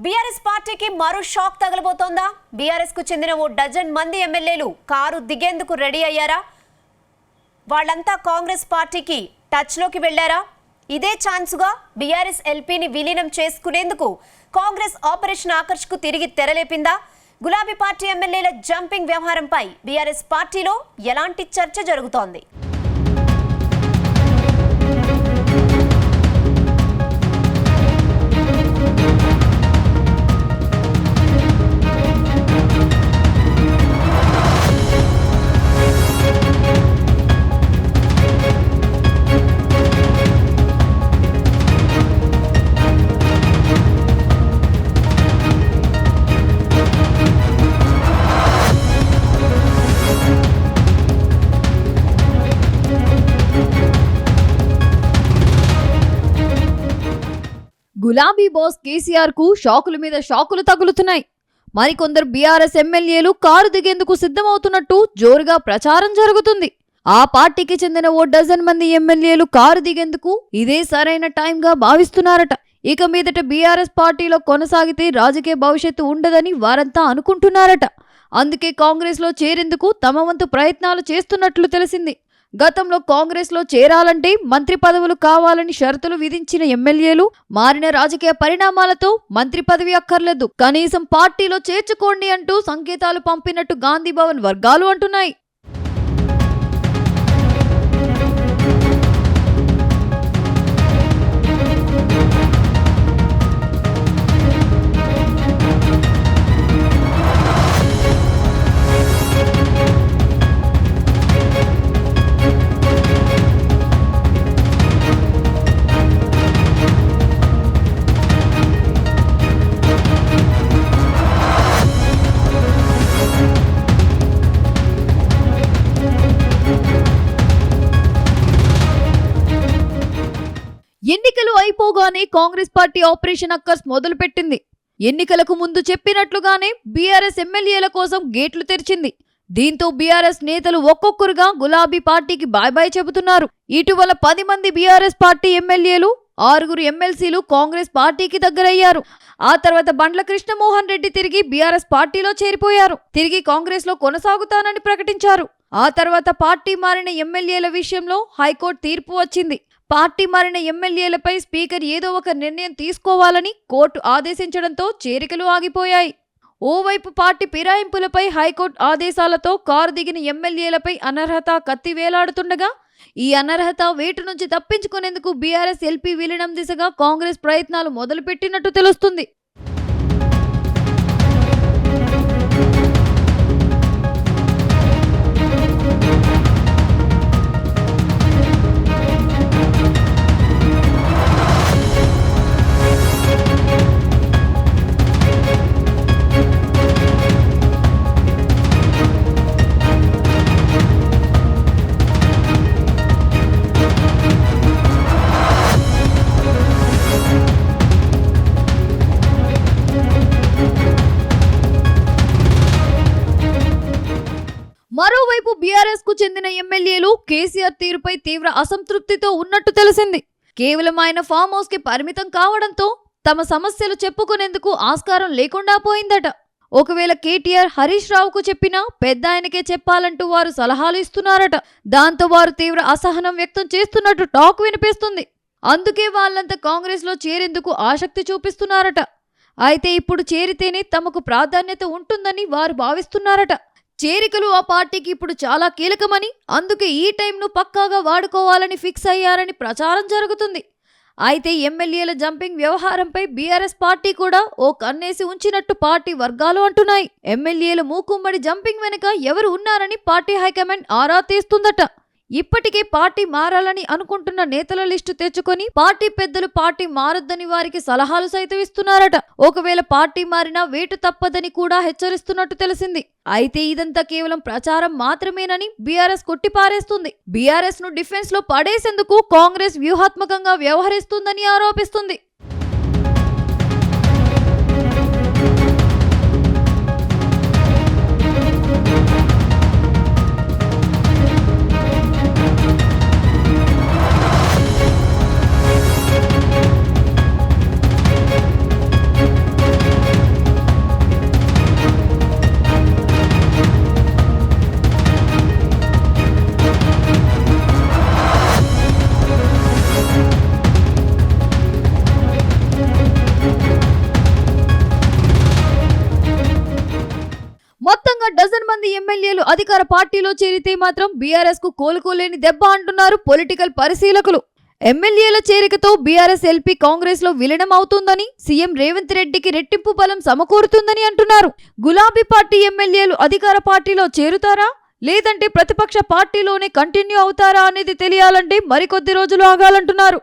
BRS పార్టీకి మరో shock తగలబోతోందా? BRS కు చెందిన ఓ డజన్ మంది ఎమ్మెల్యేలు కారు దిగేందుకు రెడీ అయ్యారా? వాళ్ళంతా కాంగ్రెస్ పార్టీకి టచ్ లోకి వెళ్లారా? ఇదే ఛాన్స్గా బీఆర్ఎస్ ఎల్పీని విలీనం చేసుకునేందుకు కాంగ్రెస్ ఆపరేషన్ ఆకర్ష్కు తిరిగి తెరలేపిందా? గులాబీ పార్టీ ఎమ్మెల్యేల జంపింగ్ వ్యవహారంపై బీఆర్ఎస్ పార్టీలో ఎలాంటి చర్చ జరుగుతోంది? గులాబీ బాస్ కేసీఆర్ కు షాకుల మీద షాకులు తగులుతున్నాయి. మరికొందరు బీఆర్ఎస్ ఎమ్మెల్యేలు కారు దిగేందుకు సిద్ధమవుతున్నట్టు జోరుగా ప్రచారం జరుగుతుంది. ఆ పార్టీకి చెందిన ఓ డజన్ మంది ఎమ్మెల్యేలు కారు దిగేందుకు ఇదే సరైన టైంగా భావిస్తున్నారట. ఇక మీదట బీఆర్ఎస్ పార్టీలో కొనసాగితే రాజకీయ భవిష్యత్తు ఉండదని వారంతా అనుకుంటున్నారట. అందుకే కాంగ్రెస్ లో చేరేందుకు తమ వంతు ప్రయత్నాలు చేస్తున్నట్లు తెలిసింది. గతంలో కాంగ్రెస్ లో చేరాలంటే మంత్రి పదవులు కావాలని షరతులు విధించిన ఎమ్మెల్యేలు మారిన రాజకీయ పరిణామాలతో మంత్రి పదవి అక్కర్లేదు, కనీసం పార్టీలో చేర్చుకోండి అంటూ సంకేతాలు పంపినట్టు గాంధీ భవన్ వర్గాలు అంటున్నాయి. ఎన్నికలు అయిపోగానే కాంగ్రెస్ పార్టీ ఆపరేషన్ అక్కర్స్ మొదలుపెట్టింది. ఎన్నికలకు ముందు చెప్పినట్లుగానే బీఆర్ఎస్ ఎమ్మెల్యేల కోసం గేట్లు తెరిచింది. దీంతో బీఆర్ఎస్ నేతలు ఒక్కొక్కరుగా గులాబీ పార్టీకి బాయ్ బాయ్ చెబుతున్నారు. ఇటీవల 10 మంది బీఆర్ఎస్ పార్టీ ఎమ్మెల్యేలు, 6 ఎమ్మెల్సీలు కాంగ్రెస్ పార్టీకి దగ్గరయ్యారు. ఆ తర్వాత బండ్ల కృష్ణమోహన్ రెడ్డి తిరిగి బీఆర్ఎస్ పార్టీలో చేరిపోయారు. తిరిగి కాంగ్రెస్ లో కొనసాగుతానని ప్రకటించారు. ఆ తర్వాత పార్టీ మారిన ఎమ్మెల్యేల విషయంలో హైకోర్టు తీర్పు వచ్చింది. పార్టీ మారిన ఎమ్మెల్యేలపై స్పీకర్ ఏదో ఒక నిర్ణయం తీసుకోవాలని కోర్టు ఆదేశించడంతో చేరికలు ఆగిపోయాయి. ఓవైపు పార్టీ ఫిరాయింపులపై హైకోర్టు ఆదేశాలతో కారు దిగిన ఎమ్మెల్యేలపై అనర్హత కత్తి వేలాడుతుండగా, ఈ అనర్హత వేటు నుంచి తప్పించుకునేందుకు బీఆర్ఎస్ ఎల్పీ విలీనం దిశగా కాంగ్రెస్ ప్రయత్నాలు మొదలుపెట్టినట్టు తెలుస్తుంది. మరోవైపు బీఆర్ఎస్ కు చెందిన ఎమ్మెల్యేలు కేసీఆర్ తీరుపై తీవ్ర అసంతృప్తితో ఉన్నట్టు తెలిసింది. కేవలం ఆయన ఫామ్ హౌస్ కి పరిమితం కావడంతో తమ సమస్యలు చెప్పుకునేందుకు ఆస్కారం లేకుండా పోయిందట. ఒకవేళ కేటీఆర్ హరీష్ రావుకు చెప్పినా పెద్ద ఆయనకే చెప్పాలంటూ వారు సలహాలు ఇస్తున్నారట. దాంతో వారు తీవ్ర అసహనం వ్యక్తం చేస్తున్నట్టు టాక్ వినిపిస్తుంది. అందుకే వాళ్ళంతా కాంగ్రెస్ లో చేరేందుకు ఆసక్తి చూపిస్తున్నారట. అయితే ఇప్పుడు చేరితేనే తమకు ప్రాధాన్యత ఉంటుందని వారు భావిస్తున్నారట. చేరికలు ఆ పార్టీకి ఇప్పుడు చాలా కీలకమని, అందుకే ఈ టైంను పక్కాగా వాడుకోవాలని ఫిక్స్ అయ్యారని ప్రచారం జరుగుతుంది. అయితే ఎమ్మెల్యేల జంపింగ్ వ్యవహారంపై బీఆర్ఎస్ పార్టీ కూడా ఓ కన్నేసి ఉంచినట్టు పార్టీ వర్గాలు అంటున్నాయి. ఎమ్మెల్యేల మూకుమ్మడి జంపింగ్ వెనుక ఎవరు ఉన్నారని పార్టీ హైకమాండ్ ఆరా తీస్తుందట. ఇప్పటికే పార్టీ మారాలని అనుకుంటున్న నేతల లిస్టు తెచ్చుకొని పార్టీ పెద్దలు పార్టీ మారొద్దని వారికి సలహాలు సైతం ఇస్తున్నారట. ఒకవేళ పార్టీ మారినా వేటు తప్పదని కూడా హెచ్చరిస్తున్నట్టు తెలిసింది. అయితే ఇదంతా కేవలం ప్రచారం మాత్రమేనని బీఆర్ఎస్ కొట్టిపారేస్తుంది. బీఆర్ఎస్ ను డిఫెన్స్ లో పడేసేందుకు కాంగ్రెస్ వ్యూహాత్మకంగా వ్యవహరిస్తుందని ఆరోపిస్తుంది. ఎమ్మెల్యేలు అధికార పార్టీలో చేరితే మాత్రం బీఆర్ఎస్ కు కోలుకోలేని దెబ్బ అంటున్నారు పొలిటికల్ పరిశీలకులు. ఎమ్మెల్యేల చేరికతో బీఆర్ఎస్ ఎల్పీ కాంగ్రెస్ లో విలీనం అవుతుందని, సీఎం రేవంత్ రెడ్డికి రెట్టింపు బలం సమకూరుతుందని అంటున్నారు. గులాబీ పార్టీ ఎమ్మెల్యేలు అధికార పార్టీలో చేరుతారా లేదంటే ప్రతిపక్ష పార్టీలోనే కంటిన్యూ అవుతారా అనేది తెలియాలంటే మరికొద్ది రోజులు ఆగాలంటున్నారు.